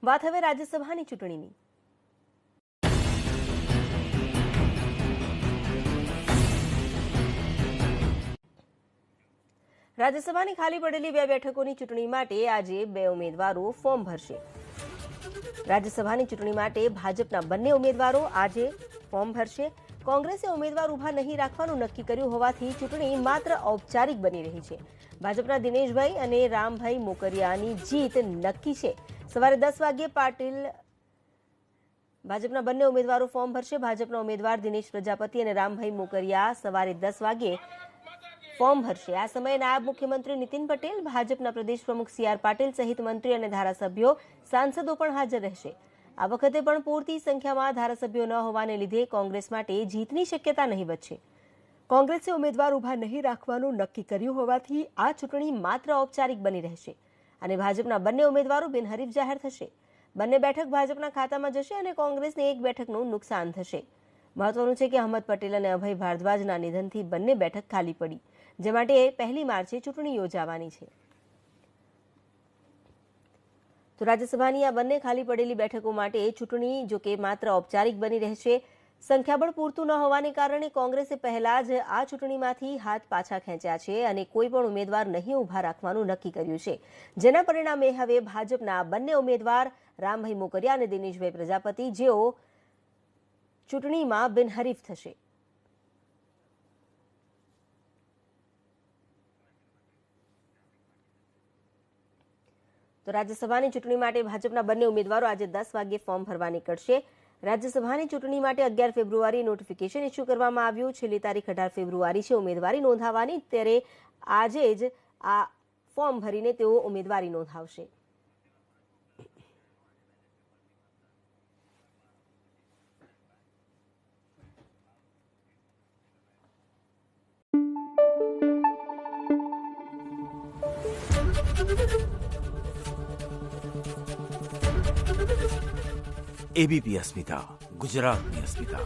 વાત હવે રાજ્યસભાની ચૂંટણીની। રાજ્યસભાની ખાલી પડેલી 2 બેઠકોની ચૂંટણી માટે આજે 2 ઉમેદવારો ફોર્મ ભરશે। રાજ્યસભાની ચૂંટણી માટે ભાજપના બંને ઉમેદવારો આજે ફોર્મ ભરશે। કોંગ્રેસે ઉમેદવાર ઉભા નહીં રાખવાનું નક્કી કર્યું હોવાથી ચૂંટણી માત્ર ઔપચારિક બની રહી છે। ભાજપના દિનેશભાઈ અને રામભાઈ મોકરિયાની જીત નક્કી છે। સવારે 10 વાગ્યે ભાજપના બંને ઉમેદવારો ફોર્મ ભરશે। ભાજપના ઉમેદવાર દિનેશ પ્રજાપતિ અને રામભાઈ મોકરિયા સવારે 10 વાગ્યે ફોર્મ ભરશે। આ સમયે નાયબ મુખ્યમંત્રી નીતિન પટેલ, ભાજપના પ્રદેશ પ્રમુખ CR પાટીલ સહિત મંત્રી અને ધારાસભ્યો, સાંસદો પણ હાજર રહેશે। આ વખતે પણ પૂરતી સંખ્યામાં ધારાસભ્યો ન હોવાને લીધે કોંગ્રેસ માટે જીતની શક્યતા નહીવત છે। કોંગ્રેસે ઉમેદવાર ઉભા નહીં રાખવાનું નક્કી કર્યું હોવાથી આ ચૂંટણી માત્ર ઔપચારિક બની રહેશે અને ભાજપના બંને ઉમેદવારો બિનહરીફ જાહેર થશે। બંને બેઠક ભાજપના ખાતામાં જશે અને કોંગ્રેસને 1 બેઠકનું નુકસાન થશે। મહત્વનું છે કે અહમદ પટેલ અને અભય ભારદ્વાજના નિધનથી બંને બેઠક ખાલી પડી, જે માટે 1 માર્ચે ચૂંટણી યોજાવાની છે। તો રાજ્યસભાની આ બંને ખાલી પડેલી બેઠકો માટે ચૂંટણી જો કે માત્ર ઔપચારિક બની રહેશે। સંખ્યાબળ પૂરતું ન હોવાને કારણે કોંગ્રેસે પહેલા જ આ ચૂંટણીમાંથી હાથ પાછા ખેંચ્યા છે અને કોઈ પણ ઉમેદવાર નહીં ઉભા રાખવાનું નક્કી કર્યું છે, જેના પરિણામે હવે ભાજપના બંને ઉમેદવાર રામભાઈ મોકરિયા અને દિનેશભાઈ પ્રજાપતિ જેઓ ચૂંટણીમાં બિનહરીફ થશે। તો રાજ્યસભાની ચૂંટણી માટે ભાજપના બંને ઉમેદવારો આજે 10 વાગ્યે ફોર્મ ભરવા નીકળશે। રાજ્યસભાની ચૂંટણી માટે 11 ફેબ્રુઆરી નોટિફિકેશન ઇસ્યુ કરવામાં આવ્યું। છેલ્લી તારીખ 18 ફેબ્રુઆરી છે ઉમેદવારી નોંધાવવાની, ત્યારે આજે જ આ ફોર્મ ભરીને તેઓ ઉમેદવારી નોંધાવશે। ABP અસ્મિતા, ગુજરાતની અસ્મિતા।